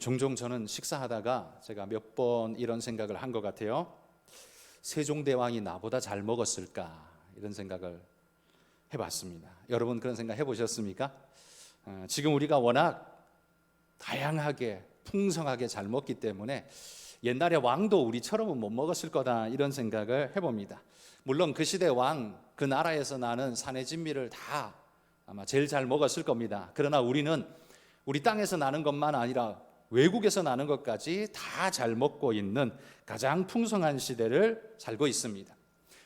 종종 저는 식사하다가 제가 몇 번 이런 생각을 한 것 같아요. 세종대왕이 나보다 잘 먹었을까 이런 생각을 해봤습니다. 여러분 그런 생각 해보셨습니까? 지금 우리가 워낙 다양하게 풍성하게 잘 먹기 때문에 옛날에 왕도 우리처럼은 못 먹었을 거다 이런 생각을 해봅니다. 물론 그 시대 왕, 그 나라에서 나는 산의 진미를 다 아마 제일 잘 먹었을 겁니다. 그러나 우리는 우리 땅에서 나는 것만 아니라 외국에서 나는 것까지 다 잘 먹고 있는 가장 풍성한 시대를 살고 있습니다.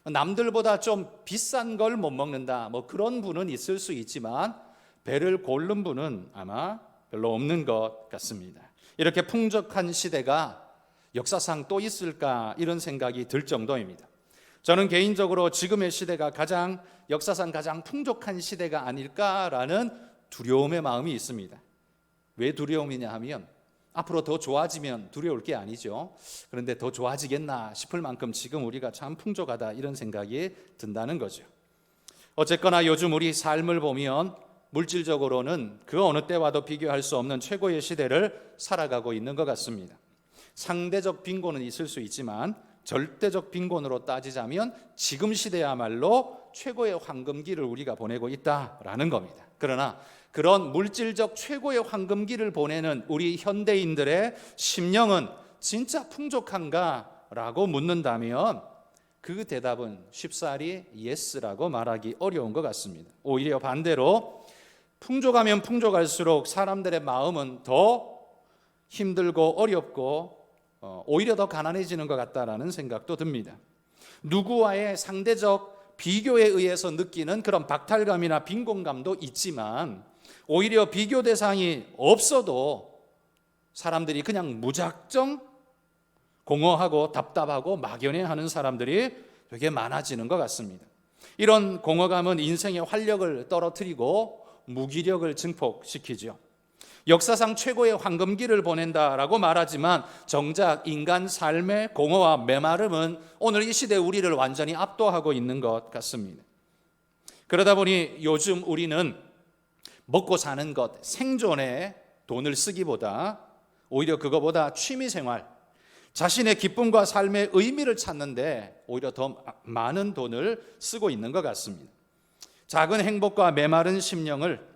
남들보다 좀 비싼 걸 못 먹는다 뭐 그런 분은 있을 수 있지만 배를 고른 분은 아마 별로 없는 것 같습니다. 이렇게 풍족한 시대가 역사상 또 있을까 이런 생각이 들 정도입니다. 저는 개인적으로 지금의 시대가 역사상 가장 풍족한 시대가 아닐까라는 두려움의 마음이 있습니다. 왜 두려움이냐 하면 앞으로 더 좋아지면 두려울 게 아니죠. 그런데 더 좋아지겠나 싶을 만큼 지금 우리가 참 풍족하다 이런 생각이 든다는 거죠. 어쨌거나 요즘 우리 삶을 보면 물질적으로는 그 어느 때와도 비교할 수 없는 최고의 시대를 살아가고 있는 것 같습니다. 상대적 빈곤은 있을 수 있지만 절대적 빈곤으로 따지자면 지금 시대야말로 최고의 황금기를 우리가 보내고 있다라는 겁니다. 그러나 그런 물질적 최고의 황금기를 보내는 우리 현대인들의 심령은 진짜 풍족한가라고 묻는다면 그 대답은 쉽사리 예스라고 말하기 어려운 것 같습니다. 오히려 반대로 풍족하면 풍족할수록 사람들의 마음은 더 힘들고 어렵고 오히려 더 가난해지는 것 같다라는 생각도 듭니다. 누구와의 상대적 비교에 의해서 느끼는 그런 박탈감이나 빈곤감도 있지만 오히려 비교 대상이 없어도 사람들이 그냥 무작정 공허하고 답답하고 막연해하는 사람들이 되게 많아지는 것 같습니다. 이런 공허감은 인생의 활력을 떨어뜨리고 무기력을 증폭시키죠. 역사상 최고의 황금기를 보낸다라고 말하지만 정작 인간 삶의 공허와 메마름은 오늘 이 시대 우리를 완전히 압도하고 있는 것 같습니다. 그러다 보니 요즘 우리는 먹고 사는 것, 생존에 돈을 쓰기보다 오히려 그거보다 취미생활, 자신의 기쁨과 삶의 의미를 찾는데 오히려 더 많은 돈을 쓰고 있는 것 같습니다. 작은 행복과 메마른 심령을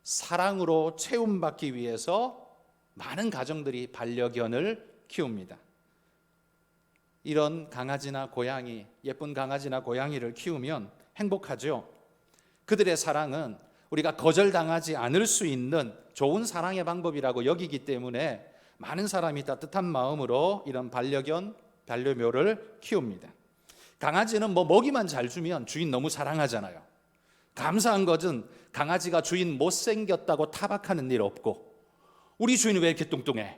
사랑으로 채움받기 위해서 많은 가정들이 반려견을 키웁니다. 이런 강아지나 고양이, 예쁜 강아지나 고양이를 키우면 행복하죠. 그들의 사랑은 우리가 거절당하지 않을 수 있는 좋은 사랑의 방법이라고 여기기 때문에 많은 사람이 따뜻한 마음으로 이런 반려견, 반려묘를 키웁니다. 강아지는 먹이만 잘 주면 주인 너무 사랑하잖아요. 감사한 것은 강아지가 주인 못생겼다고 타박하는 일 없고 우리 주인은 왜 이렇게 뚱뚱해?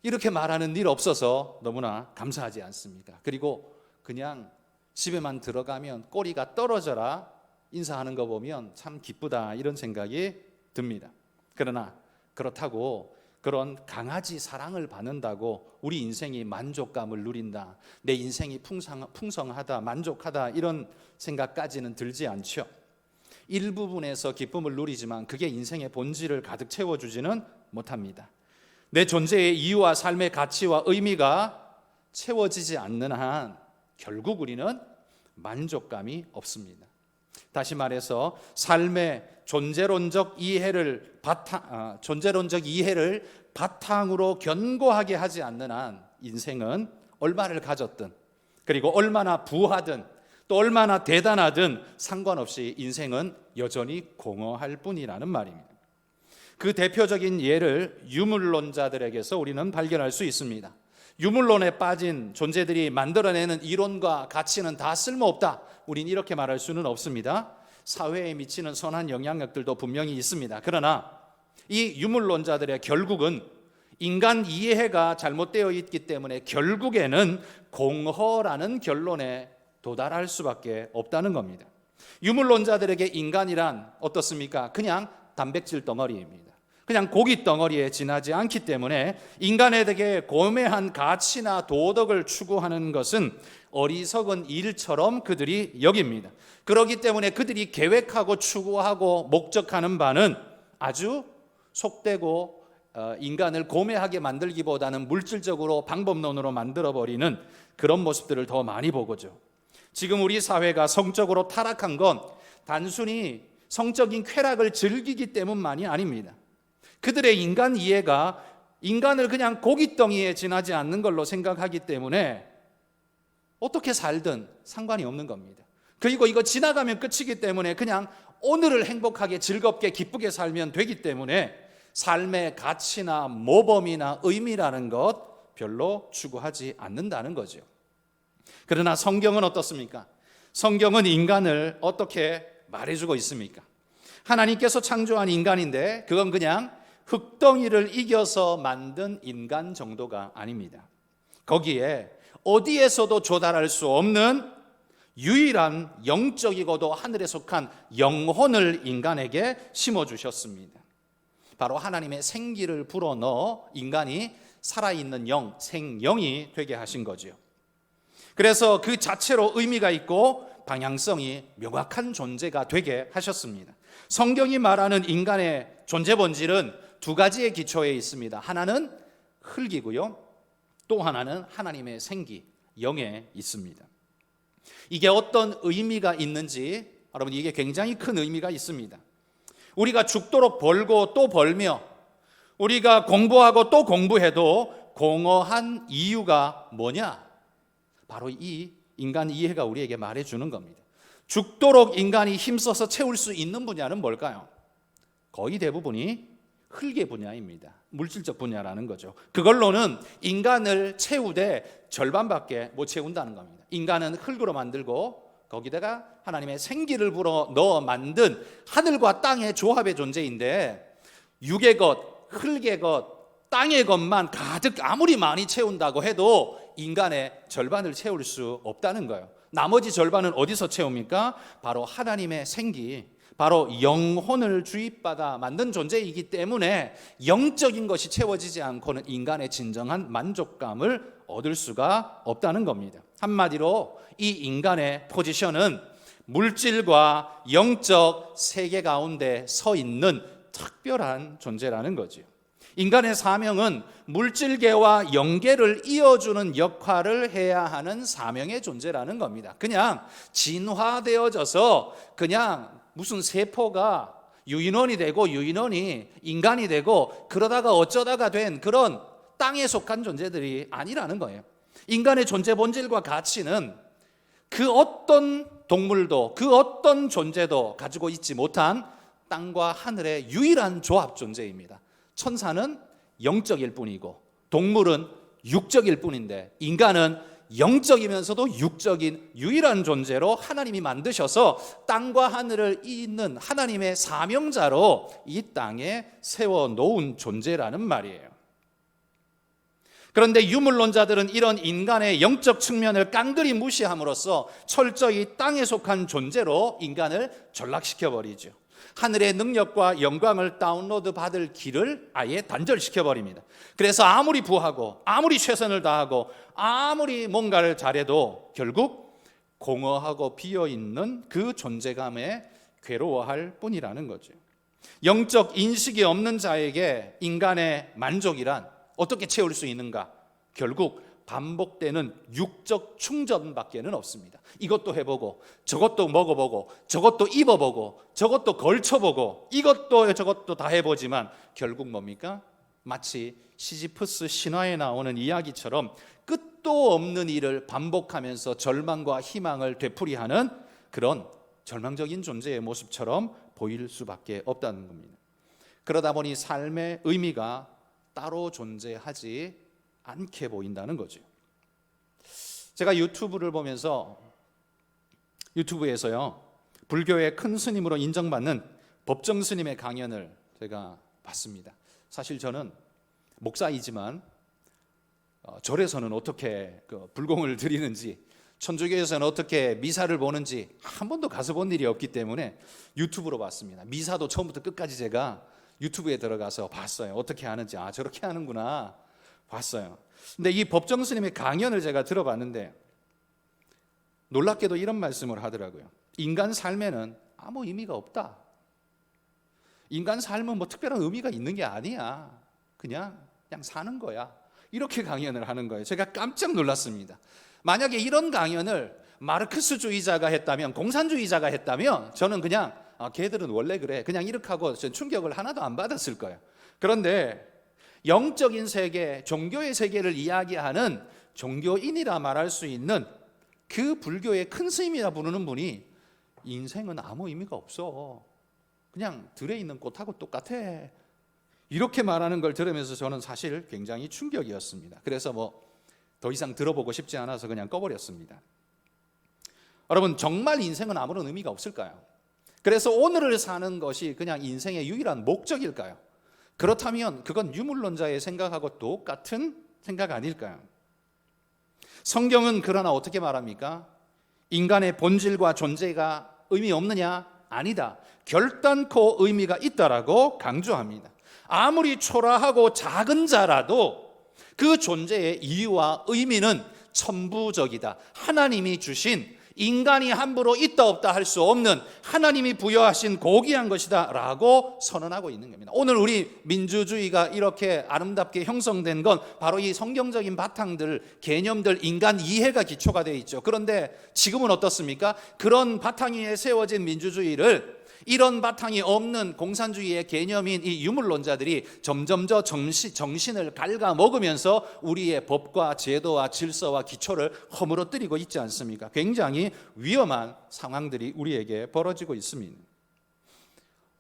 이렇게 말하는 일 없어서 너무나 감사하지 않습니까? 그리고 그냥 집에만 들어가면 꼬리가 떨어져라 인사하는 거 보면 참 기쁘다 이런 생각이 듭니다. 그러나 그렇다고 그런 강아지 사랑을 받는다고 우리 인생이 만족감을 누린다, 내 인생이 풍성하다, 만족하다 이런 생각까지는 들지 않죠. 일부분에서 기쁨을 누리지만 그게 인생의 본질을 가득 채워주지는 못합니다. 내 존재의 이유와 삶의 가치와 의미가 채워지지 않는 한 결국 우리는 만족감이 없습니다. 다시 말해서 삶의 존재론적 이해를 바탕으로 견고하게 하지 않는 한 인생은 얼마를 가졌든 그리고 얼마나 부하든 또 얼마나 대단하든 상관없이 인생은 여전히 공허할 뿐이라는 말입니다. 그 대표적인 예를 유물론자들에게서 우리는 발견할 수 있습니다. 유물론에 빠진 존재들이 만들어내는 이론과 가치는 다 쓸모없다. 우린 이렇게 말할 수는 없습니다. 사회에 미치는 선한 영향력들도 분명히 있습니다. 그러나 이 유물론자들의 결국은 인간 이해가 잘못되어 있기 때문에 결국에는 공허라는 결론에 도달할 수밖에 없다는 겁니다. 유물론자들에게 인간이란 어떻습니까? 그냥 단백질 덩어리입니다. 그냥 고기 덩어리에 지나지 않기 때문에 인간에게 고매한 가치나 도덕을 추구하는 것은 어리석은 일처럼 그들이 여깁니다. 그렇기 때문에 그들이 계획하고 추구하고 목적하는 바는 아주 속되고 인간을 고매하게 만들기보다는 물질적으로 방법론으로 만들어버리는 그런 모습들을 더 많이 보고죠. 지금 우리 사회가 성적으로 타락한 건 단순히 성적인 쾌락을 즐기기 때문만이 아닙니다. 그들의 인간 이해가 인간을 그냥 고깃덩이에 지나지 않는 걸로 생각하기 때문에 어떻게 살든 상관이 없는 겁니다. 그리고 이거 지나가면 끝이기 때문에 그냥 오늘을 행복하게 즐겁게 기쁘게 살면 되기 때문에 삶의 가치나 모범이나 의미라는 것 별로 추구하지 않는다는 거죠. 그러나 성경은 어떻습니까? 성경은 인간을 어떻게 말해주고 있습니까? 하나님께서 창조한 인간인데 그건 그냥 흙덩이를 이겨서 만든 인간 정도가 아닙니다. 거기에 어디에서도 조달할 수 없는 유일한 영적이고도 하늘에 속한 영혼을 인간에게 심어주셨습니다. 바로 하나님의 생기를 불어넣어 인간이 살아있는 영, 생영이 되게 하신 거죠. 그래서 그 자체로 의미가 있고 방향성이 명확한 존재가 되게 하셨습니다. 성경이 말하는 인간의 존재 본질은 두 가지의 기초에 있습니다. 하나는 흙이고요, 또 하나는 하나님의 생기, 영에 있습니다. 이게 어떤 의미가 있는지, 여러분, 이게 굉장히 큰 의미가 있습니다. 우리가 죽도록 벌고 또 벌며 우리가 공부하고 또 공부해도 공허한 이유가 뭐냐? 바로 이 인간 이해가 우리에게 말해주는 겁니다. 죽도록 인간이 힘써서 채울 수 있는 분야는 뭘까요? 거의 대부분이 흙의 분야입니다. 물질적 분야라는 거죠. 그걸로는 인간을 채우되 절반밖에 못 채운다는 겁니다. 인간은 흙으로 만들고 거기다가 하나님의 생기를 불어 넣어 만든 하늘과 땅의 조합의 존재인데, 육의 것, 흙의 것, 땅의 것만 가득 아무리 많이 채운다고 해도 인간의 절반을 채울 수 없다는 거예요. 나머지 절반은 어디서 채웁니까? 바로 하나님의 생기, 바로 영혼을 주입받아 만든 존재이기 때문에 영적인 것이 채워지지 않고는 인간의 진정한 만족감을 얻을 수가 없다는 겁니다. 한마디로 이 인간의 포지션은 물질과 영적 세계 가운데 서 있는 특별한 존재라는 거죠. 인간의 사명은 물질계와 영계를 이어주는 역할을 해야 하는 사명의 존재라는 겁니다. 그냥 진화되어져서 그냥 무슨 세포가 유인원이 되고 유인원이 인간이 되고 그러다가 어쩌다가 된 그런 땅에 속한 존재들이 아니라는 거예요. 인간의 존재 본질과 가치는 그 어떤 동물도 그 어떤 존재도 가지고 있지 못한 땅과 하늘의 유일한 조합 존재입니다. 천사는 영적일 뿐이고 동물은 육적일 뿐인데 인간은 영적이면서도 육적인 유일한 존재로 하나님이 만드셔서 땅과 하늘을 잇는 하나님의 사명자로 이 땅에 세워놓은 존재라는 말이에요. 그런데 유물론자들은 이런 인간의 영적 측면을 깡그리 무시함으로써 철저히 땅에 속한 존재로 인간을 전락시켜버리죠. 하늘의 능력과 영광을 다운로드 받을 길을 아예 단절시켜버립니다. 그래서 아무리 부하고 아무리 최선을 다하고 아무리 뭔가를 잘해도 결국 공허하고 비어있는 그 존재감에 괴로워할 뿐이라는 거죠. 영적 인식이 없는 자에게 인간의 만족이란 어떻게 채울 수 있는가? 결국 반복되는 육적 충전밖에는 없습니다. 이것도 해보고 저것도 먹어보고 저것도 입어보고 저것도 걸쳐보고 이것도 저것도 다 해보지만 결국 뭡니까? 마치 시지프스 신화에 나오는 이야기처럼 끝도 없는 일을 반복하면서 절망과 희망을 되풀이하는 그런 절망적인 존재의 모습처럼 보일 수밖에 없다는 겁니다. 그러다 보니 삶의 의미가 따로 존재하지 않게 보인다는 거죠. 제가 유튜브를 보면서 유튜브에서요 불교의 큰 스님으로 인정받는 법정 스님의 강연을 제가 봤습니다. 사실 저는 목사이지만 절에서는 어떻게 불공을 드리는지, 천주교에서는 어떻게 미사를 보는지 한 번도 가서 본 일이 없기 때문에 유튜브로 봤습니다. 미사도 처음부터 끝까지 제가 유튜브에 들어가서 봤어요. 어떻게 하는지, 저렇게 하는구나 봤어요. 근데 이 법정 스님의 강연을 제가 들어봤는데 놀랍게도 이런 말씀을 하더라고요. 인간 삶에는 아무 의미가 없다. 인간 삶은 뭐 특별한 의미가 있는 게 아니야. 그냥 사는 거야. 이렇게 강연을 하는 거예요. 제가 깜짝 놀랐습니다. 만약에 이런 강연을 마르크스주의자가 했다면, 공산주의자가 했다면 저는 그냥 걔들은 원래 그래, 그냥 이렇게 하고 충격을 하나도 안 받았을 거예요. 그런데 영적인 세계, 종교의 세계를 이야기하는 종교인이라 말할 수 있는 그 불교의 큰 스님이라 부르는 분이 인생은 아무 의미가 없어, 그냥 들에 있는 꽃하고 똑같아, 이렇게 말하는 걸 들으면서 저는 사실 굉장히 충격이었습니다. 그래서 더 이상 들어보고 싶지 않아서 그냥 꺼버렸습니다. 여러분, 정말 인생은 아무런 의미가 없을까요? 그래서 오늘을 사는 것이 그냥 인생의 유일한 목적일까요? 그렇다면 그건 유물론자의 생각하고 똑같은 생각 아닐까요? 성경은 그러나 어떻게 말합니까? 인간의 본질과 존재가 의미 없느냐? 아니다. 결단코 의미가 있다라고 강조합니다. 아무리 초라하고 작은 자라도 그 존재의 이유와 의미는 천부적이다. 하나님이 주신, 인간이 함부로 있다 없다 할 수 없는 하나님이 부여하신 고귀한 것이다 라고 선언하고 있는 겁니다. 오늘 우리 민주주의가 이렇게 아름답게 형성된 건 바로 이 성경적인 바탕들, 개념들, 인간 이해가 기초가 되어 있죠. 그런데 지금은 어떻습니까? 그런 바탕 위에 세워진 민주주의를 이런 바탕이 없는 공산주의의 개념인 이 유물론자들이 점점 더 정신을 갉아먹으면서 우리의 법과 제도와 질서와 기초를 허물어뜨리고 있지 않습니까? 굉장히 위험한 상황들이 우리에게 벌어지고 있습니다.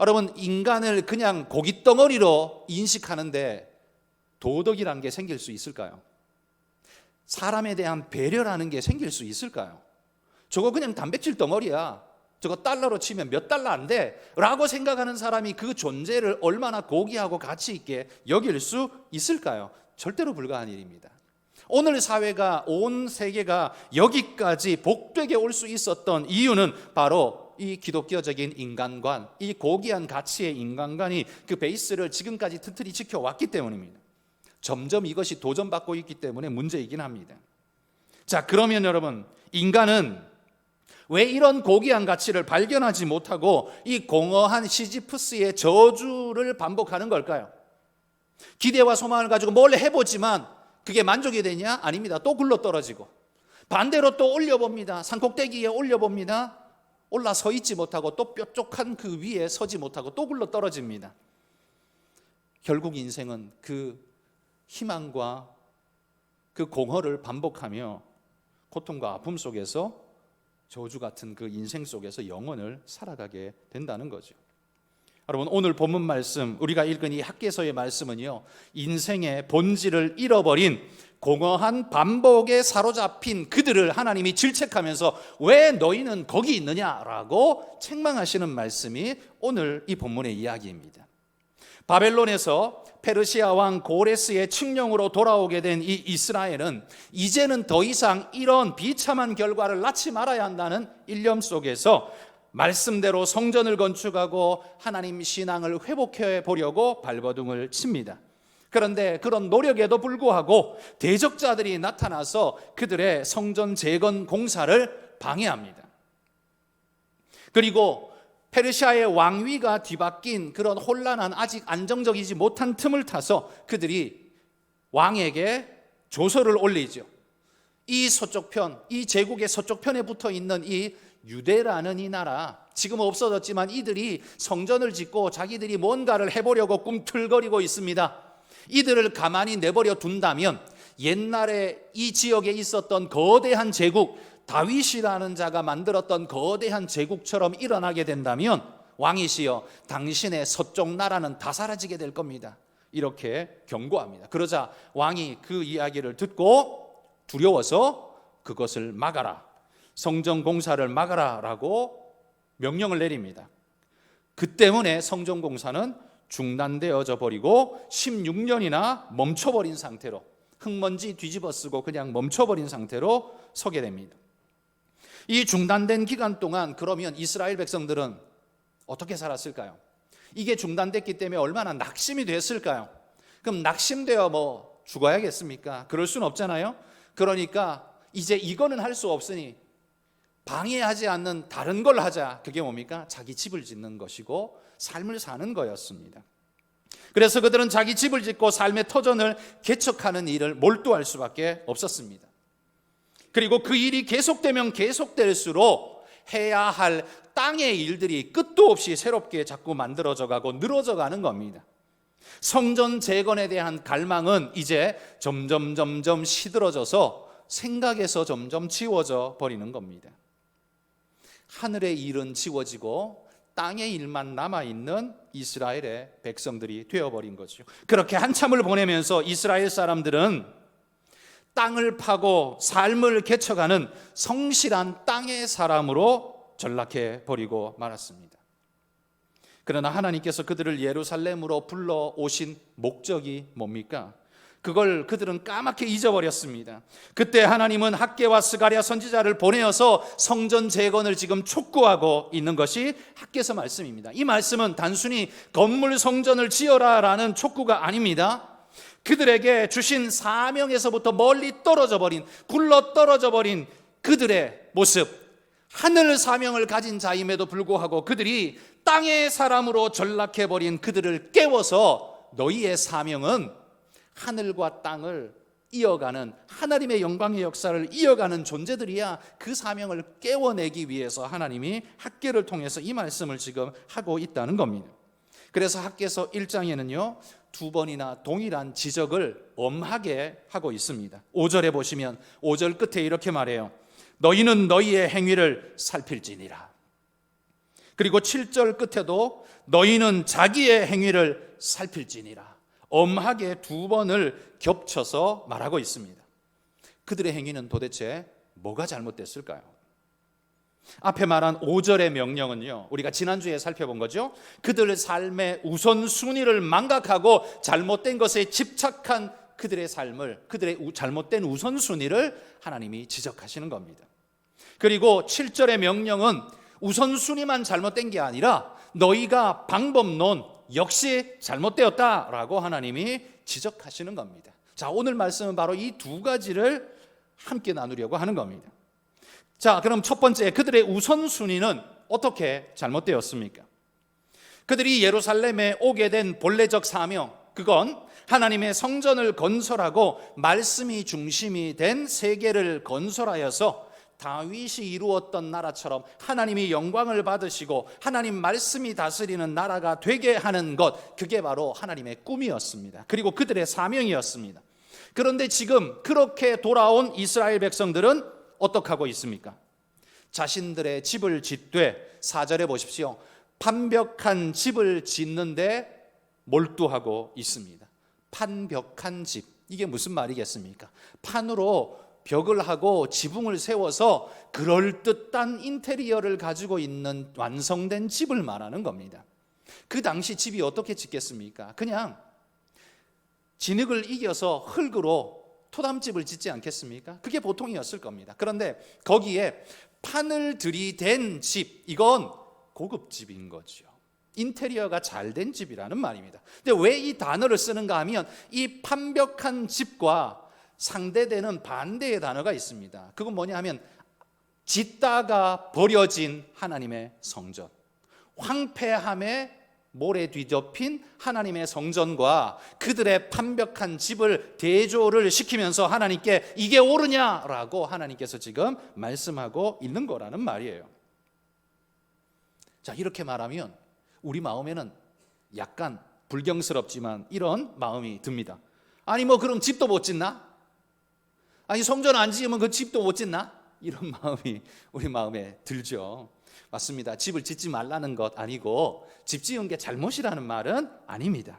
여러분, 인간을 그냥 고깃덩어리로 인식하는데 도덕이라는 게 생길 수 있을까요? 사람에 대한 배려라는 게 생길 수 있을까요? 저거 그냥 단백질 덩어리야, 저거 달러로 치면 몇 달러 안 돼 라고 생각하는 사람이 그 존재를 얼마나 고귀하고 가치 있게 여길 수 있을까요? 절대로 불가한 일입니다. 오늘 사회가, 온 세계가 여기까지 복되게 올 수 있었던 이유는 바로 이 기독교적인 인간관, 이 고귀한 가치의 인간관이 그 베이스를 지금까지 튼튼히 지켜왔기 때문입니다. 점점 이것이 도전받고 있기 때문에 문제이긴 합니다. 자, 그러면 여러분, 인간은 왜 이런 고귀한 가치를 발견하지 못하고 이 공허한 시지프스의 저주를 반복하는 걸까요? 기대와 소망을 가지고 뭘 해보지만 그게 만족이 되냐? 아닙니다. 또 굴러떨어지고, 반대로 또 올려봅니다. 산꼭대기에 올려봅니다. 올라서 있지 못하고 또 뾰족한 그 위에 서지 못하고 또 굴러떨어집니다. 결국 인생은 그 희망과 그 공허를 반복하며 고통과 아픔 속에서, 저주 같은 그 인생 속에서 영혼을 살아가게 된다는 거죠. 여러분, 오늘 본문 말씀, 우리가 읽은 이 학개서의 말씀은요, 인생의 본질을 잃어버린 공허한 반복에 사로잡힌 그들을 하나님이 질책하면서 왜 너희는 거기 있느냐라고 책망하시는 말씀이 오늘 이 본문의 이야기입니다. 바벨론에서 페르시아 왕 고레스의 칙령으로 돌아오게 된 이 이스라엘은 이제는 더 이상 이런 비참한 결과를 낳지 말아야 한다는 일념 속에서 말씀대로 성전을 건축하고 하나님 신앙을 회복해 보려고 발버둥을 칩니다. 그런데 그런 노력에도 불구하고 대적자들이 나타나서 그들의 성전 재건 공사를 방해합니다. 그리고 페르시아의 왕위가 뒤바뀐 그런 혼란한, 아직 안정적이지 못한 틈을 타서 그들이 왕에게 조서를 올리죠. 이 서쪽편, 이 제국의 서쪽편에 붙어 있는 이 유대라는 이 나라, 지금 없어졌지만 이들이 성전을 짓고 자기들이 뭔가를 해보려고 꿈틀거리고 있습니다. 이들을 가만히 내버려 둔다면 옛날에 이 지역에 있었던 거대한 제국, 다윗이라는 자가 만들었던 거대한 제국처럼 일어나게 된다면 왕이시여, 당신의 서쪽 나라는 다 사라지게 될 겁니다. 이렇게 경고합니다. 그러자 왕이 그 이야기를 듣고 두려워서 그것을 막아라, 성전 공사를 막아라 라고 명령을 내립니다. 그 때문에 성전 공사는 중단되어져 버리고 16년이나 멈춰버린 상태로, 흙먼지 뒤집어 쓰고 그냥 멈춰버린 상태로 서게 됩니다. 이 중단된 기간 동안 그러면 이스라엘 백성들은 어떻게 살았을까요? 이게 중단됐기 때문에 얼마나 낙심이 됐을까요? 그럼 낙심되어 죽어야겠습니까? 그럴 수는 없잖아요. 그러니까 이제 이거는 할 수 없으니 방해하지 않는 다른 걸 하자. 그게 뭡니까? 자기 집을 짓는 것이고 삶을 사는 거였습니다. 그래서 그들은 자기 집을 짓고 삶의 터전을 개척하는 일을 몰두할 수밖에 없었습니다. 그리고 그 일이 계속되면 계속될수록 해야 할 땅의 일들이 끝도 없이 새롭게 자꾸 만들어져 가고 늘어져 가는 겁니다. 성전 재건에 대한 갈망은 이제 점점 시들어져서 생각에서 점점 지워져 버리는 겁니다. 하늘의 일은 지워지고 땅의 일만 남아있는 이스라엘의 백성들이 되어버린 거죠. 그렇게 한참을 보내면서 이스라엘 사람들은 땅을 파고 삶을 개척하는 성실한 땅의 사람으로 전락해 버리고 말았습니다. 그러나 하나님께서 그들을 예루살렘으로 불러오신 목적이 뭡니까? 그걸 그들은 까맣게 잊어버렸습니다. 그때 하나님은 학개와 스가랴 선지자를 보내어서 성전 재건을 지금 촉구하고 있는 것이 학개서 말씀입니다. 이 말씀은 단순히 건물 성전을 지어라라는 촉구가 아닙니다. 그들에게 주신 사명에서부터 멀리 떨어져 버린, 굴러 떨어져 버린 그들의 모습, 하늘 사명을 가진 자임에도 불구하고 그들이 땅의 사람으로 전락해 버린 그들을 깨워서 너희의 사명은 하늘과 땅을 이어가는, 하나님의 영광의 역사를 이어가는 존재들이야. 그 사명을 깨워내기 위해서 하나님이 학개를 통해서 이 말씀을 지금 하고 있다는 겁니다. 그래서 학개서 1장에는요 2번이나 동일한 지적을 엄하게 하고 있습니다. 5절에 보시면 5절 끝에 이렇게 말해요. 너희는 너희의 행위를 살필지니라. 그리고 7절 끝에도 너희는 자기의 행위를 살필지니라. 엄하게 2번을 겹쳐서 말하고 있습니다. 그들의 행위는 도대체 뭐가 잘못됐을까요? 앞에 말한 5절의 명령은요, 우리가 지난주에 살펴본 거죠. 그들의 삶의 우선순위를 망각하고 잘못된 것에 집착한 그들의 삶을, 그들의 잘못된 우선순위를 하나님이 지적하시는 겁니다. 그리고 7절의 명령은 우선순위만 잘못된 게 아니라 너희가 방법론 역시 잘못되었다라고 하나님이 지적하시는 겁니다. 자, 오늘 말씀은 바로 이 두 가지를 함께 나누려고 하는 겁니다. 자, 그럼 첫 번째, 그들의 우선순위는 어떻게 잘못되었습니까? 그들이 예루살렘에 오게 된 본래적 사명, 그건 하나님의 성전을 건설하고 말씀이 중심이 된 세계를 건설하여서 다윗이 이루었던 나라처럼 하나님이 영광을 받으시고 하나님 말씀이 다스리는 나라가 되게 하는 것, 그게 바로 하나님의 꿈이었습니다. 그리고 그들의 사명이었습니다. 그런데 지금 그렇게 돌아온 이스라엘 백성들은 어떻게 하고 있습니까? 자신들의 집을 짓되 4절에 보십시오. 판벽한 집을 짓는데 몰두하고 있습니다. 판벽한 집, 이게 무슨 말이겠습니까? 판으로 벽을 하고 지붕을 세워서 그럴듯한 인테리어를 가지고 있는 완성된 집을 말하는 겁니다. 그 당시 집이 어떻게 짓겠습니까? 그냥 진흙을 이겨서 흙으로 토담집을 짓지 않겠습니까? 그게 보통이었을 겁니다. 그런데 거기에 판을 들이댄 집, 이건 고급집인 거죠. 인테리어가 잘 된 집이라는 말입니다. 근데 왜 이 단어를 쓰는가 하면 이 판벽한 집과 상대되는 반대의 단어가 있습니다. 그건 뭐냐 하면 짓다가 버려진 하나님의 성전, 황폐함에 모래 뒤덮인 하나님의 성전과 그들의 판벽한 집을 대조를 시키면서 하나님께 이게 옳으냐라고 하나님께서 지금 말씀하고 있는 거라는 말이에요. 자, 이렇게 말하면 우리 마음에는 약간 불경스럽지만 이런 마음이 듭니다. 아니 뭐 그럼 집도 못 짓나? 아니 성전 안 지으면 그 집도 못 짓나? 이런 마음이 우리 마음에 들죠. 맞습니다. 집을 짓지 말라는 것 아니고 집 지은 게 잘못이라는 말은 아닙니다.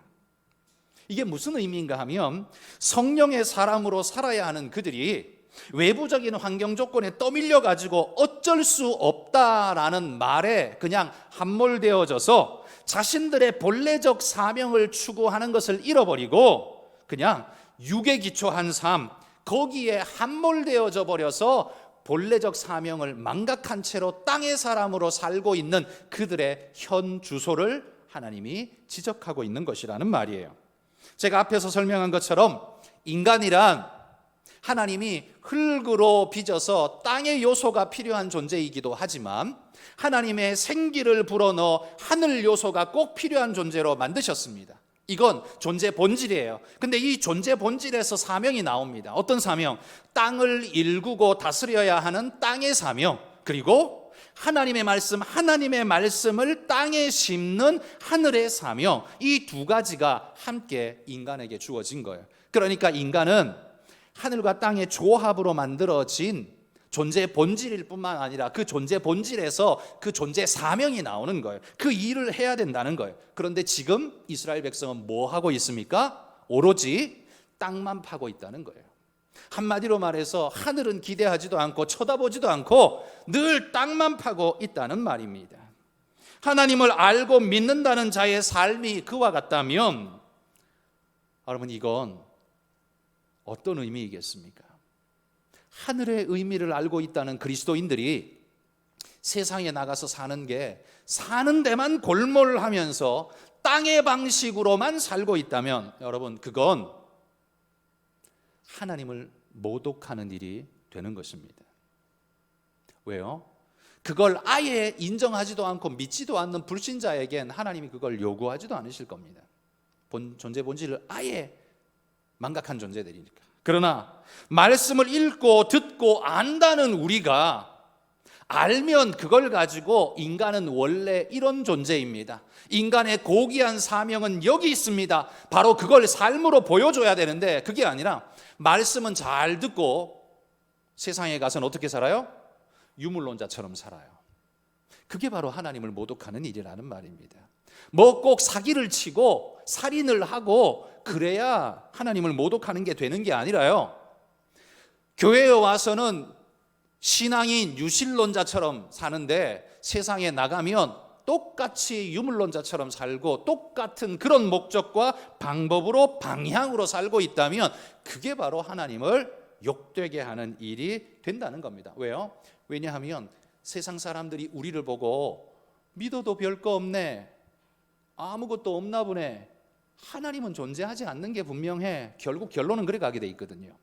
이게 무슨 의미인가 하면 성령의 사람으로 살아야 하는 그들이 외부적인 환경 조건에 떠밀려 가지고 어쩔 수 없다라는 말에 그냥 함몰되어져서 자신들의 본래적 사명을 추구하는 것을 잃어버리고 그냥 육에 기초한 삶, 거기에 함몰되어져 버려서 본래적 사명을 망각한 채로 땅의 사람으로 살고 있는 그들의 현 주소를 하나님이 지적하고 있는 것이라는 말이에요. 제가 앞에서 설명한 것처럼 인간이란 하나님이 흙으로 빚어서 땅의 요소가 필요한 존재이기도 하지만 하나님의 생기를 불어넣어 하늘 요소가 꼭 필요한 존재로 만드셨습니다. 이건 존재 본질이에요. 근데 이 존재 본질에서 사명이 나옵니다. 어떤 사명? 땅을 일구고 다스려야 하는 땅의 사명, 그리고 하나님의 말씀을 땅에 심는 하늘의 사명, 이 두 가지가 함께 인간에게 주어진 거예요. 그러니까 인간은 하늘과 땅의 조합으로 만들어진 존재 본질일 뿐만 아니라 그 존재 본질에서 그 존재 사명이 나오는 거예요. 그 일을 해야 된다는 거예요. 그런데 지금 이스라엘 백성은 뭐 하고 있습니까? 오로지 땅만 파고 있다는 거예요. 한마디로 말해서 하늘은 기대하지도 않고 쳐다보지도 않고 늘 땅만 파고 있다는 말입니다. 하나님을 알고 믿는다는 자의 삶이 그와 같다면 여러분, 이건 어떤 의미이겠습니까? 하늘의 의미를 알고 있다는 그리스도인들이 세상에 나가서 사는 게 사는 데만 골몰하면서 땅의 방식으로만 살고 있다면 여러분, 그건 하나님을 모독하는 일이 되는 것입니다. 왜요? 그걸 아예 인정하지도 않고 믿지도 않는 불신자에겐 하나님이 그걸 요구하지도 않으실 겁니다. 존재 본질을 아예 망각한 존재들이니까. 그러나 말씀을 읽고 듣고 안다는 우리가 알면 그걸 가지고 인간은 원래 이런 존재입니다. 인간의 고귀한 사명은 여기 있습니다. 바로 그걸 삶으로 보여줘야 되는데 그게 아니라 말씀은 잘 듣고 세상에 가서는 어떻게 살아요? 유물론자처럼 살아요. 그게 바로 하나님을 모독하는 일이라는 말입니다. 뭐 꼭 사기를 치고 살인을 하고 그래야 하나님을 모독하는 게 되는 게 아니라요, 교회에 와서는 신앙인 유실론자처럼 사는데 세상에 나가면 똑같이 유물론자처럼 살고 똑같은 그런 목적과 방법으로 방향으로 살고 있다면 그게 바로 하나님을 욕되게 하는 일이 된다는 겁니다. 왜요? 왜냐하면 세상 사람들이 우리를 보고 믿어도 별거 없네, 아무것도 없나 보네, 하나님은 존재하지 않는 게 분명해, 결국 결론은 그래 가게 돼 있거든요.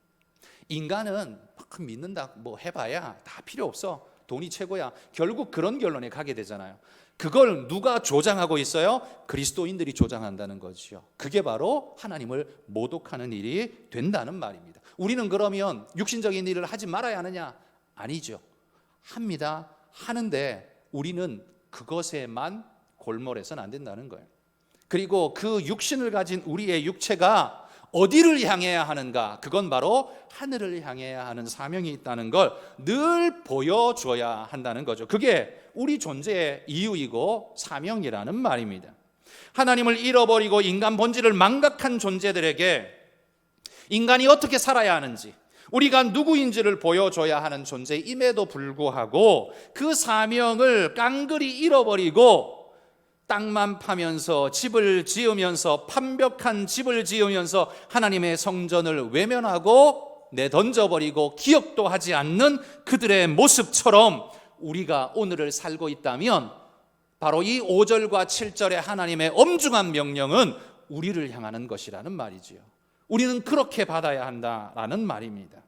인간은 막 믿는다, 뭐 해봐야 다 필요 없어, 돈이 최고야, 결국 그런 결론에 가게 되잖아요. 그걸 누가 조장하고 있어요? 그리스도인들이 조장한다는 거죠. 그게 바로 하나님을 모독하는 일이 된다는 말입니다. 우리는 그러면 육신적인 일을 하지 말아야 하느냐? 아니죠. 합니다. 하는데 우리는 그것에만 골몰해서는 안 된다는 거예요. 그리고 그 육신을 가진 우리의 육체가 어디를 향해야 하는가? 그건 바로 하늘을 향해야 하는 사명이 있다는 걸 늘 보여줘야 한다는 거죠. 그게 우리 존재의 이유이고 사명이라는 말입니다. 하나님을 잃어버리고 인간 본질을 망각한 존재들에게 인간이 어떻게 살아야 하는지, 우리가 누구인지를 보여줘야 하는 존재임에도 불구하고 그 사명을 깡그리 잃어버리고 땅만 파면서 집을 지으면서 판벽한 집을 지으면서 하나님의 성전을 외면하고 내던져버리고 기억도 하지 않는 그들의 모습처럼 우리가 오늘을 살고 있다면 바로 이 5절과 7절의 하나님의 엄중한 명령은 우리를 향하는 것이라는 말이지요. 우리는 그렇게 받아야 한다라는 말입니다.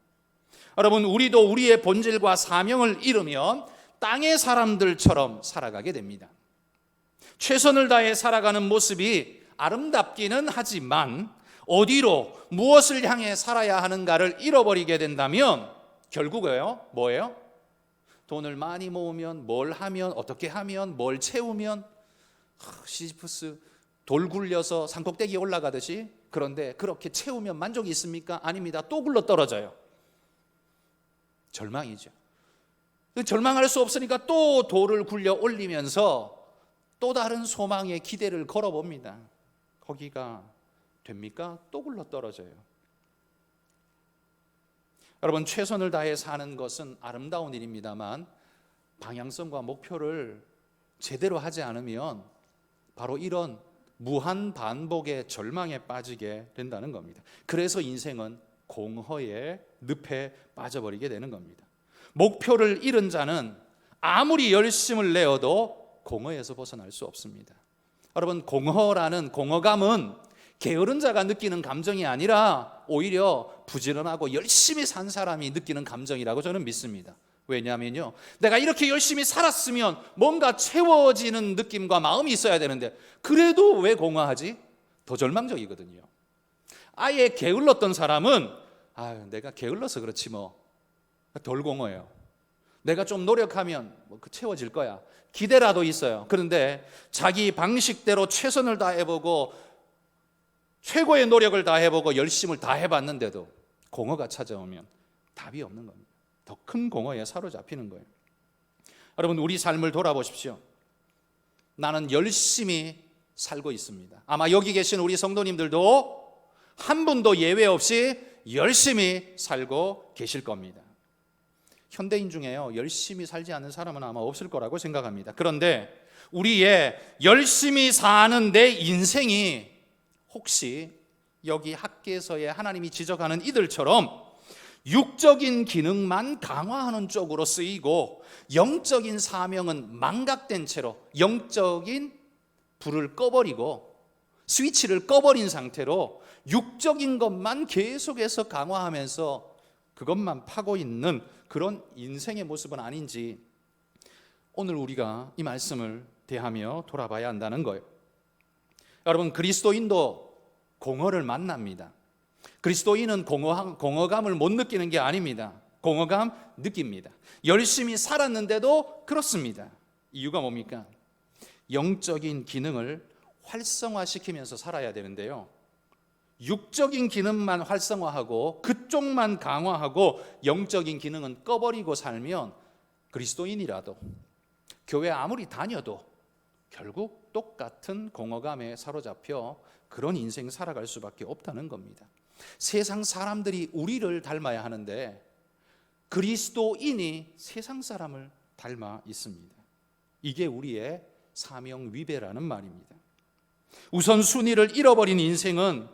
여러분, 우리도 우리의 본질과 사명을 잃으면 땅의 사람들처럼 살아가게 됩니다. 최선을 다해 살아가는 모습이 아름답기는 하지만 어디로 무엇을 향해 살아야 하는가를 잃어버리게 된다면 결국에요, 뭐예요? 돈을 많이 모으면, 뭘 하면, 어떻게 하면, 뭘 채우면, 시지프스 돌 굴려서 산꼭대기에 올라가듯이, 그런데 그렇게 채우면 만족이 있습니까? 아닙니다. 또 굴러 떨어져요. 절망이죠. 절망할 수 없으니까 또 돌을 굴려 올리면서 또 다른 소망의 기대를 걸어봅니다. 거기가 됩니까? 또 굴러 떨어져요. 여러분, 최선을 다해 사는 것은 아름다운 일입니다만 방향성과 목표를 제대로 하지 않으면 바로 이런 무한 반복의 절망에 빠지게 된다는 겁니다. 그래서 인생은 공허의 늪에 빠져버리게 되는 겁니다. 목표를 잃은 자는 아무리 열심을 내어도 공허에서 벗어날 수 없습니다. 여러분, 공허감은 게으른 자가 느끼는 감정이 아니라 오히려 부지런하고 열심히 산 사람이 느끼는 감정이라고 저는 믿습니다. 왜냐하면요, 내가 이렇게 열심히 살았으면 뭔가 채워지는 느낌과 마음이 있어야 되는데 그래도 왜 공허하지? 더 절망적이거든요. 아예 게을렀던 사람은 내가 게을러서 그렇지 뭐, 덜 공허해요. 내가 좀 노력하면 채워질 거야, 기대라도 있어요. 그런데 자기 방식대로 최선을 다해보고 최고의 노력을 다해보고 열심을 다해봤는데도 공허가 찾아오면 답이 없는 겁니다. 더 큰 공허에 사로잡히는 거예요. 여러분, 우리 삶을 돌아보십시오. 나는 열심히 살고 있습니다. 아마 여기 계신 우리 성도님들도 한 분도 예외 없이 열심히 살고 계실 겁니다. 현대인 중에요, 열심히 살지 않는 사람은 아마 없을 거라고 생각합니다. 그런데 우리의 열심히 사는 내 인생이 혹시 여기 학계에서의 하나님이 지적하는 이들처럼 육적인 기능만 강화하는 쪽으로 쓰이고 영적인 사명은 망각된 채로 영적인 불을 꺼버리고 스위치를 꺼버린 상태로 육적인 것만 계속해서 강화하면서 그것만 파고 있는 그런 인생의 모습은 아닌지 오늘 우리가 이 말씀을 대하며 돌아봐야 한다는 거예요. 여러분, 그리스도인도 공허를 만납니다. 그리스도인은 공허감을 못 느끼는 게 아닙니다. 공허감 느낍니다. 열심히 살았는데도 그렇습니다. 이유가 뭡니까? 영적인 기능을 활성화시키면서 살아야 되는데요, 육적인 기능만 활성화하고 그쪽만 강화하고 영적인 기능은 꺼버리고 살면 그리스도인이라도 교회 아무리 다녀도 결국 똑같은 공허감에 사로잡혀 그런 인생 살아갈 수밖에 없다는 겁니다. 세상 사람들이 우리를 닮아야 하는데 그리스도인이 세상 사람을 닮아 있습니다. 이게 우리의 사명 위배라는 말입니다. 우선순위를 잃어버린 인생은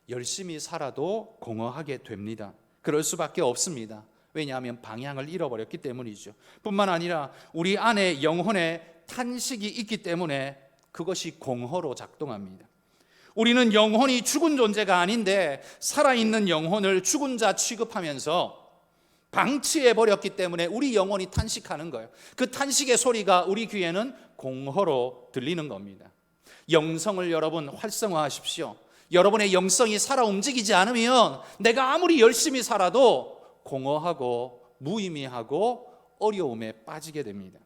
열심히 살아도 공허하게 됩니다. 그럴 수밖에 없습니다. 왜냐하면 방향을 잃어버렸기 때문이죠. 뿐만 아니라 우리 안에 영혼의 탄식이 있기 때문에 그것이 공허로 작동합니다. 우리는 영혼이 죽은 존재가 아닌데 살아있는 영혼을 죽은 자 취급하면서 방치해버렸기 때문에 우리 영혼이 탄식하는 거예요. 그 탄식의 소리가 우리 귀에는 공허로 들리는 겁니다. 영성을 여러분 활성화하십시오. 여러분의 영성이 살아 움직이지 않으면 내가 아무리 열심히 살아도 공허하고 무의미하고 어려움에 빠지게 됩니다.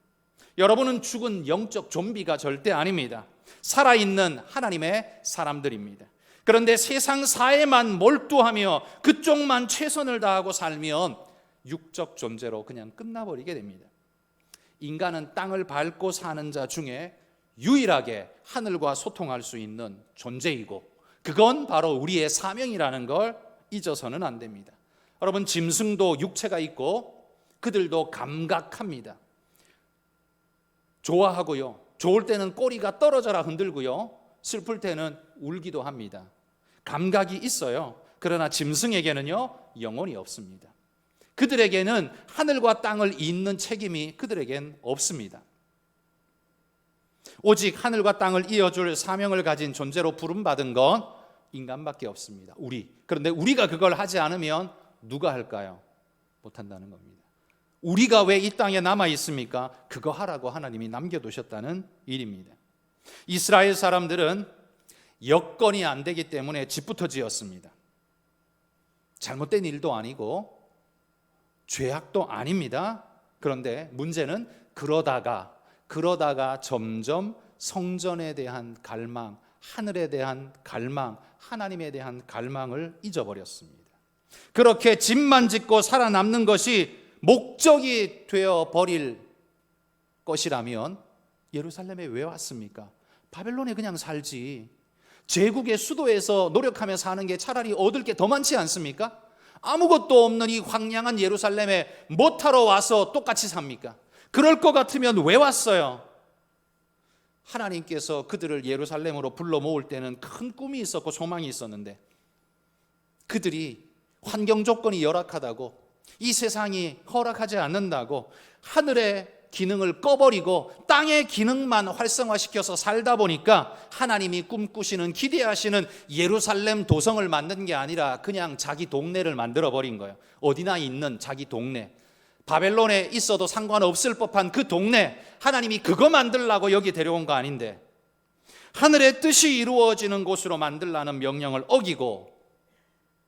여러분은 죽은 영적 좀비가 절대 아닙니다. 살아있는 하나님의 사람들입니다. 그런데 세상 사회만 몰두하며 그쪽만 최선을 다하고 살면 육적 존재로 그냥 끝나버리게 됩니다. 인간은 땅을 밟고 사는 자 중에 유일하게 하늘과 소통할 수 있는 존재이고 그건 바로 우리의 사명이라는 걸 잊어서는 안 됩니다. 여러분, 짐승도 육체가 있고 그들도 감각합니다. 좋아하고요, 좋을 때는 꼬리가 떨어져라 흔들고요, 슬플 때는 울기도 합니다. 감각이 있어요. 그러나 짐승에게는요, 영혼이 없습니다. 그들에게는 하늘과 땅을 잇는 책임이 그들에겐 없습니다. 오직 하늘과 땅을 이어줄 사명을 가진 존재로 부름받은 건 인간밖에 없습니다. 그런데 우리가 그걸 하지 않으면 누가 할까요? 못한다는 겁니다. 우리가 왜 이 땅에 남아 있습니까? 그거 하라고 하나님이 남겨두셨다는 일입니다. 이스라엘 사람들은 여건이 안 되기 때문에 집부터 지었습니다. 잘못된 일도 아니고 죄악도 아닙니다. 그런데 문제는 그러다가 점점 성전에 대한 갈망, 하늘에 대한 갈망, 하나님에 대한 갈망을 잊어버렸습니다. 그렇게 집만 짓고 살아남는 것이 목적이 되어 버릴 것이라면 예루살렘에 왜 왔습니까? 바벨론에 그냥 살지. 제국의 수도에서 노력하며 사는 게 차라리 얻을 게 더 많지 않습니까? 아무것도 없는 이 황량한 예루살렘에 뭐하러 와서 똑같이 삽니까? 그럴 것 같으면 왜 왔어요? 하나님께서 그들을 예루살렘으로 불러 모을 때는 큰 꿈이 있었고 소망이 있었는데 그들이 환경 조건이 열악하다고, 이 세상이 허락하지 않는다고 하늘의 기능을 꺼버리고 땅의 기능만 활성화시켜서 살다 보니까 하나님이 꿈꾸시는, 기대하시는 예루살렘 도성을 만든 게 아니라 그냥 자기 동네를 만들어버린 거예요. 어디나 있는 자기 동네, 바벨론에 있어도 상관없을 법한 그 동네, 하나님이 그거 만들라고 여기 데려온 거 아닌데 하늘의 뜻이 이루어지는 곳으로 만들라는 명령을 어기고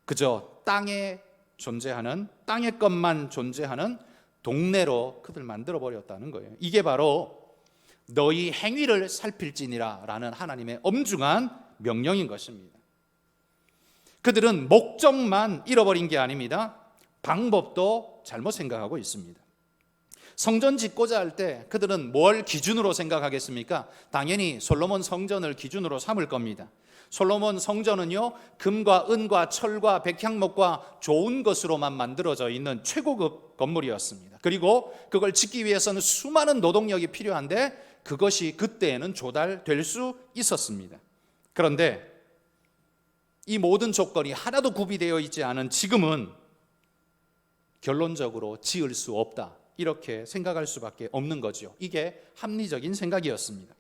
그저 땅에 존재하는, 땅의 것만 존재하는 동네로 그들 만들어 버렸다는 거예요. 이게 바로 너희 행위를 살필지니라 라는 하나님의 엄중한 명령인 것입니다. 그들은 목적만 잃어버린 게 아닙니다. 방법도 잘못 생각하고 있습니다. 성전 짓고자 할 때 그들은 뭘 기준으로 생각하겠습니까? 당연히 솔로몬 성전을 기준으로 삼을 겁니다. 솔로몬 성전은요, 금과 은과 철과 백향목과 좋은 것으로만 만들어져 있는 최고급 건물이었습니다. 그리고 그걸 짓기 위해서는 수많은 노동력이 필요한데 그것이 그때에는 조달될 수 있었습니다. 그런데 이 모든 조건이 하나도 구비되어 있지 않은 지금은 결론적으로 지을 수 없다, 이렇게 생각할 수밖에 없는 거죠. 이게 합리적인 생각이었습니다.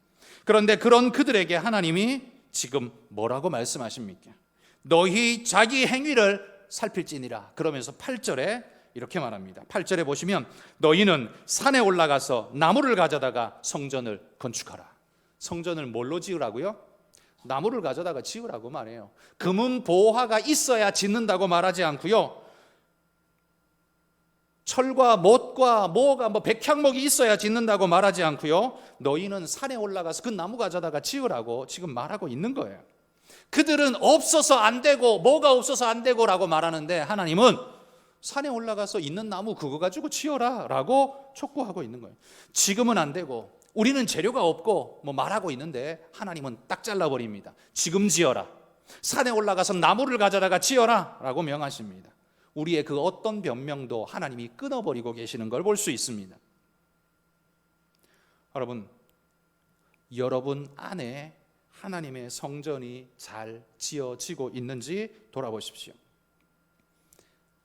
그런데 그런 그들에게 하나님이 지금 뭐라고 말씀하십니까? 너희 자기 행위를 살필지니라. 그러면서 8절에 이렇게 말합니다. 8절에 보시면 너희는 산에 올라가서 나무를 가져다가 성전을 건축하라. 성전을 뭘로 지으라고요? 나무를 가져다가 지으라고 말해요. 금은 보화가 있어야 짓는다고 말하지 않고요, 철과 못과 뭐가 백향목이 있어야 짓는다고 말하지 않고요, 너희는 산에 올라가서 그 나무 가져다가 지으라고 지금 말하고 있는 거예요. 그들은 없어서 안 되고 뭐가 없어서 안 되고라고 말하는데 하나님은 산에 올라가서 있는 나무 그거 가지고 지어라 라고 촉구하고 있는 거예요. 지금은 안 되고 우리는 재료가 없고 말하고 있는데 하나님은 딱 잘라버립니다. 지금 지어라. 산에 올라가서 나무를 가져다가 지어라 라고 명하십니다. 우리의 그 어떤 변명도 하나님이 끊어버리고 계시는 걸 볼 수 있습니다. 여러분 안에 하나님의 성전이 잘 지어지고 있는지 돌아보십시오.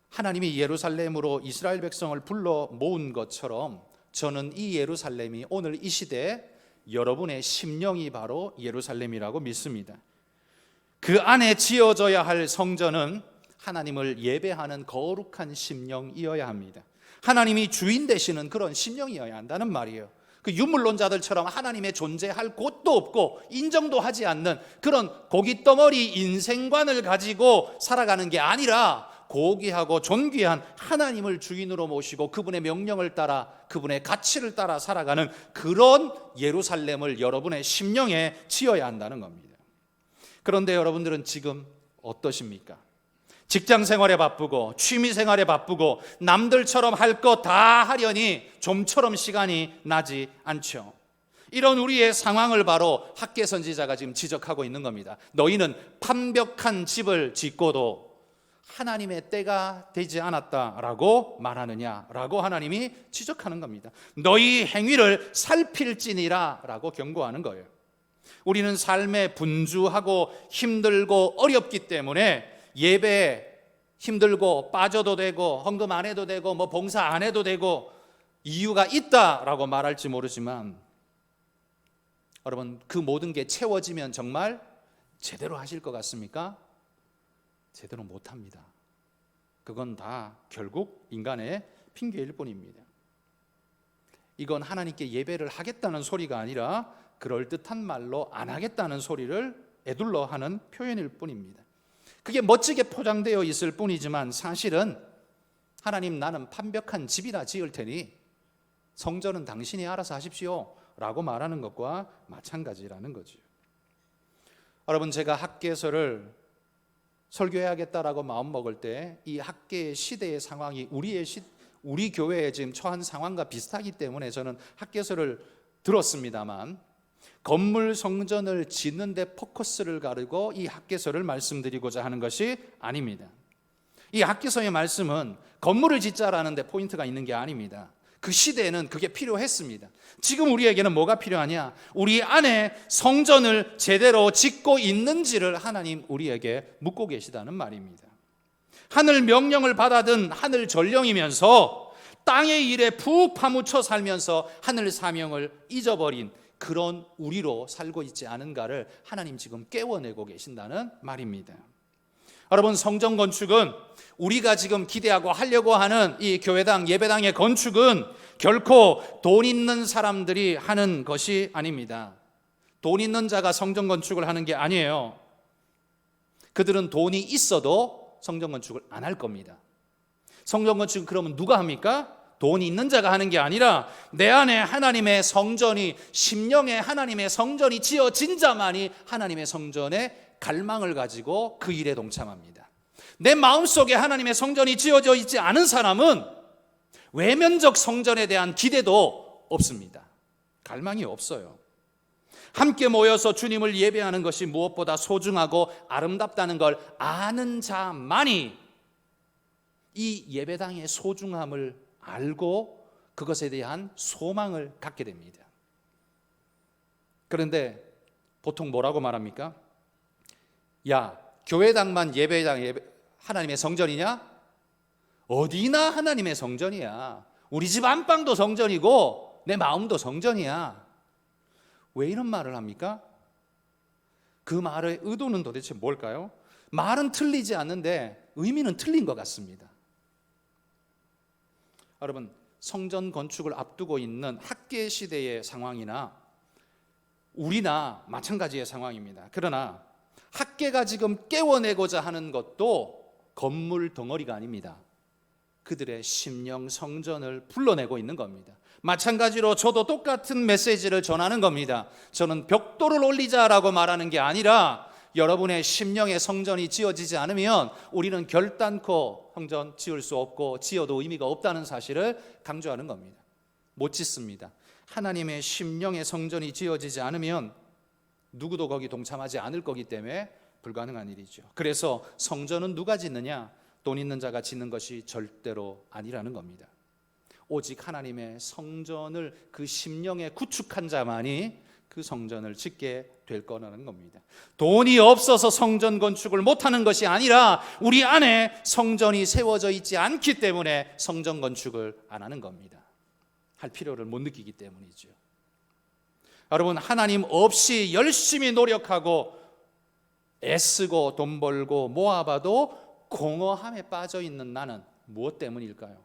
하나님이 예루살렘으로 이스라엘 백성을 불러 모은 것처럼 저는 이 예루살렘이 오늘 이 시대에 여러분의 심령이 바로 예루살렘이라고 믿습니다. 그 안에 지어져야 할 성전은 하나님을 예배하는 거룩한 심령이어야 합니다. 하나님이 주인 되시는 그런 심령이어야 한다는 말이에요. 그 유물론자들처럼 하나님의 존재할 곳도 없고 인정도 하지 않는 그런 고깃덩어리 인생관을 가지고 살아가는 게 아니라 고귀하고 존귀한 하나님을 주인으로 모시고 그분의 명령을 따라 그분의 가치를 따라 살아가는 그런 예루살렘을 여러분의 심령에 지어야 한다는 겁니다. 그런데 여러분들은 지금 어떠십니까? 직장 생활에 바쁘고 취미 생활에 바쁘고 남들처럼 할 거 다 하려니 좀처럼 시간이 나지 않죠. 이런 우리의 상황을 바로 학개 선지자가 지금 지적하고 있는 겁니다. 너희는 판벽한 집을 짓고도 하나님의 때가 되지 않았다라고 말하느냐라고 하나님이 지적하는 겁니다. 너희 행위를 살필지니라 라고 경고하는 거예요. 우리는 삶에 분주하고 힘들고 어렵기 때문에 예배에 힘들고 빠져도 되고 헌금 안 해도 되고 봉사 안 해도 되고 이유가 있다라고 말할지 모르지만 여러분, 그 모든 게 채워지면 정말 제대로 하실 것 같습니까? 제대로 못합니다. 그건 다 결국 인간의 핑계일 뿐입니다. 이건 하나님께 예배를 하겠다는 소리가 아니라 그럴듯한 말로 안 하겠다는 소리를 에둘러 하는 표현일 뿐입니다. 그게 멋지게 포장되어 있을 뿐이지만 사실은 하나님, 나는 판벽한 집이나 지을 테니 성전은 당신이 알아서 하십시오 라고 말하는 것과 마찬가지라는 거죠. 여러분, 제가 학개서를 설교해야겠다라고 마음먹을 때 이 학개의 시대의 상황이 우리 교회에 지금 처한 상황과 비슷하기 때문에 저는 학개서를 들었습니다만 건물 성전을 짓는 데 포커스를 가르고 이 학개서를 말씀드리고자 하는 것이 아닙니다. 이 학개서의 말씀은 건물을 짓자라는 데 포인트가 있는 게 아닙니다. 그 시대에는 그게 필요했습니다. 지금 우리에게는 뭐가 필요하냐? 우리 안에 성전을 제대로 짓고 있는지를 하나님 우리에게 묻고 계시다는 말입니다. 하늘 명령을 받아든 하늘 전령이면서 땅의 일에 푹 파묻혀 살면서 하늘 사명을 잊어버린 그런 우리로 살고 있지 않은가를 하나님 지금 깨워내고 계신다는 말입니다. 여러분, 성전 건축은 우리가 지금 기대하고 하려고 하는 이 교회당, 예배당의 건축은 결코 돈 있는 사람들이 하는 것이 아닙니다. 돈 있는 자가 성전 건축을 하는 게 아니에요. 그들은 돈이 있어도 성전 건축을 안 할 겁니다. 성전 건축은 그러면 누가 합니까? 돈이 있는 자가 하는 게 아니라 내 안에 하나님의 성전이, 심령에 하나님의 성전이 지어진 자만이 하나님의 성전에 갈망을 가지고 그 일에 동참합니다. 내 마음속에 하나님의 성전이 지어져 있지 않은 사람은 외면적 성전에 대한 기대도 없습니다. 갈망이 없어요. 함께 모여서 주님을 예배하는 것이 무엇보다 소중하고 아름답다는 걸 아는 자만이 이 예배당의 소중함을 알고 그것에 대한 소망을 갖게 됩니다. 그런데 보통 뭐라고 말합니까? 야, 교회당만 예배당 하나님의 성전이냐? 어디나 하나님의 성전이야. 우리 집 안방도 성전이고 내 마음도 성전이야. 왜 이런 말을 합니까? 그 말의 의도는 도대체 뭘까요? 말은 틀리지 않는데 의미는 틀린 것 같습니다. 여러분, 성전 건축을 앞두고 있는 학계 시대의 상황이나 우리나 마찬가지의 상황입니다. 그러나 학계가 지금 깨워내고자 하는 것도 건물 덩어리가 아닙니다. 그들의 심령 성전을 불러내고 있는 겁니다. 마찬가지로 저도 똑같은 메시지를 전하는 겁니다. 저는 벽돌을 올리자라고 말하는 게 아니라 여러분의 심령의 성전이 지어지지 않으면 우리는 결단코 성전 지을 수 없고 지어도 의미가 없다는 사실을 강조하는 겁니다. 못 짓습니다. 하나님의 심령의 성전이 지어지지 않으면 누구도 거기 동참하지 않을 거기 때문에 불가능한 일이죠. 그래서 성전은 누가 짓느냐? 돈 있는 자가 짓는 것이 절대로 아니라는 겁니다. 오직 하나님의 성전을 그 심령에 구축한 자만이 그 성전을 짓게 될 거라는 겁니다. 돈이 없어서 성전 건축을 못하는 것이 아니라 우리 안에 성전이 세워져 있지 않기 때문에 성전 건축을 안 하는 겁니다. 할 필요를 못 느끼기 때문이죠. 여러분, 하나님 없이 열심히 노력하고 애쓰고 돈 벌고 모아봐도 공허함에 빠져 있는 나는 무엇 때문일까요?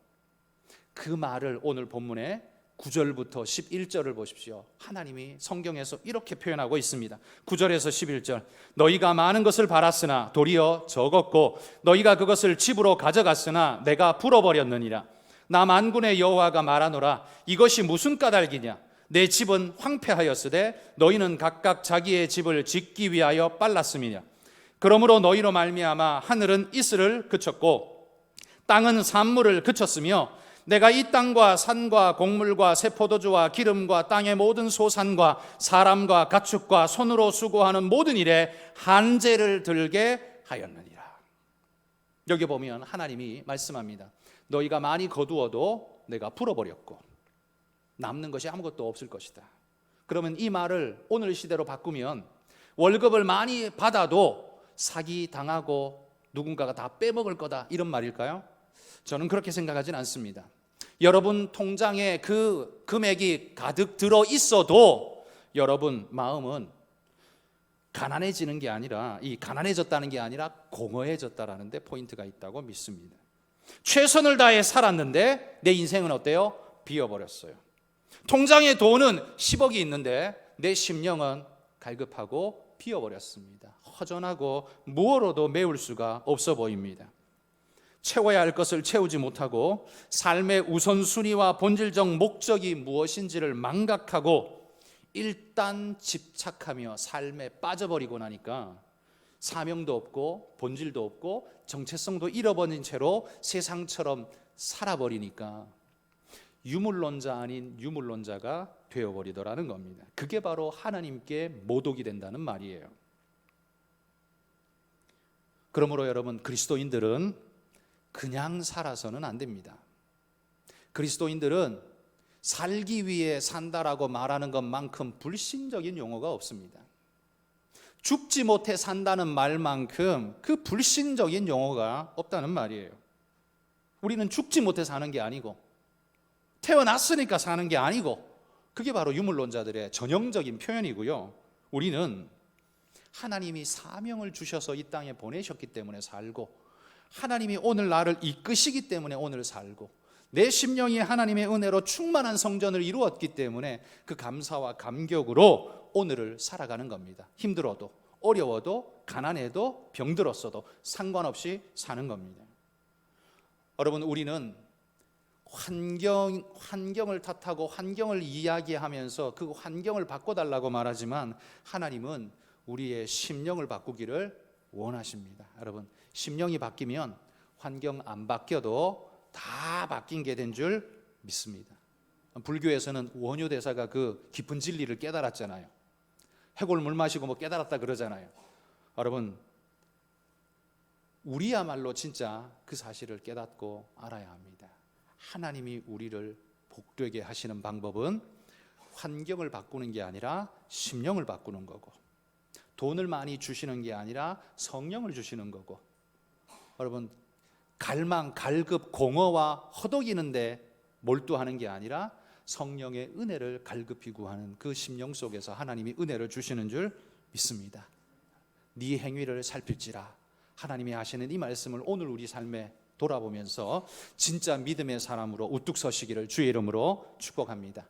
그 말을 오늘 본문에 9절부터 11절을 보십시오. 하나님이 성경에서 이렇게 표현하고 있습니다. 9절에서 11절. 너희가 많은 것을 바랐으나 도리어 적었고 너희가 그것을 집으로 가져갔으나 내가 불어버렸느니라. 나 만군의 여호와가 말하노라. 이것이 무슨 까닭이냐? 내 집은 황폐하였으되 너희는 각각 자기의 집을 짓기 위하여 빨랐음이냐. 그러므로 너희로 말미암아 하늘은 이슬을 그쳤고 땅은 산물을 그쳤으며 내가 이 땅과 산과 곡물과 새 포도주와 기름과 땅의 모든 소산과 사람과 가축과 손으로 수고하는 모든 일에 한재를 들게 하였느니라. 여기 보면 하나님이 말씀합니다. 너희가 많이 거두어도 내가 풀어버렸고 남는 것이 아무것도 없을 것이다. 그러면 이 말을 오늘 시대로 바꾸면 월급을 많이 받아도 사기당하고 누군가가 다 빼먹을 거다, 이런 말일까요? 저는 그렇게 생각하진 않습니다. 여러분 통장에 그 금액이 가득 들어 있어도 여러분 마음은 가난해지는 게 아니라, 이 가난해졌다는 게 아니라 공허해졌다라는 데 포인트가 있다고 믿습니다. 최선을 다해 살았는데 내 인생은 어때요? 비어버렸어요. 통장에 돈은 10억이 있는데 내 심령은 갈급하고 비어버렸습니다. 허전하고 무엇으로도 메울 수가 없어 보입니다. 채워야 할 것을 채우지 못하고 삶의 우선순위와 본질적 목적이 무엇인지를 망각하고 일단 집착하며 삶에 빠져버리고 나니까 사명도 없고 본질도 없고 정체성도 잃어버린 채로 세상처럼 살아버리니까 유물론자 아닌 유물론자가 되어버리더라는 겁니다. 그게 바로 하나님께 모독이 된다는 말이에요. 그러므로 여러분, 그리스도인들은 그냥 살아서는 안 됩니다. 그리스도인들은 살기 위해 산다라고 말하는 것만큼 불신적인 용어가 없습니다. 죽지 못해 산다는 말만큼 그 불신적인 용어가 없다는 말이에요. 우리는 죽지 못해 사는 게 아니고 태어났으니까 사는 게 아니고 그게 바로 유물론자들의 전형적인 표현이고요. 우리는 하나님이 사명을 주셔서 이 땅에 보내셨기 때문에 살고 하나님이 오늘 나를 이끄시기 때문에 오늘 살고 내 심령이 하나님의 은혜로 충만한 성전을 이루었기 때문에 그 감사와 감격으로 오늘을 살아가는 겁니다. 힘들어도, 어려워도, 가난해도, 병들었어도 상관없이 사는 겁니다. 여러분, 우리는 환경을 탓하고 환경을 이야기하면서 그 환경을 바꿔달라고 말하지만 하나님은 우리의 심령을 바꾸기를 원하십니다. 여러분, 심령이 바뀌면 환경 안 바뀌어도 다 바뀐 게 된 줄 믿습니다. 불교에서는 원효 대사가 그 깊은 진리를 깨달았잖아요. 해골 물 마시고 뭐 깨달았다 그러잖아요. 여러분, 우리야말로 진짜 그 사실을 깨닫고 알아야 합니다. 하나님이 우리를 복되게 하시는 방법은 환경을 바꾸는 게 아니라 심령을 바꾸는 거고, 돈을 많이 주시는 게 아니라 성령을 주시는 거고, 여러분, 갈망, 갈급, 공허와 허덕이는데 몰두하는 게 아니라 성령의 은혜를 갈급히 구하는 그 심령 속에서 하나님이 은혜를 주시는 줄 믿습니다. 네 행위를 살필지라, 하나님이 하시는 이 말씀을 오늘 우리 삶에 돌아보면서 진짜 믿음의 사람으로 우뚝 서시기를 주의 이름으로 축복합니다.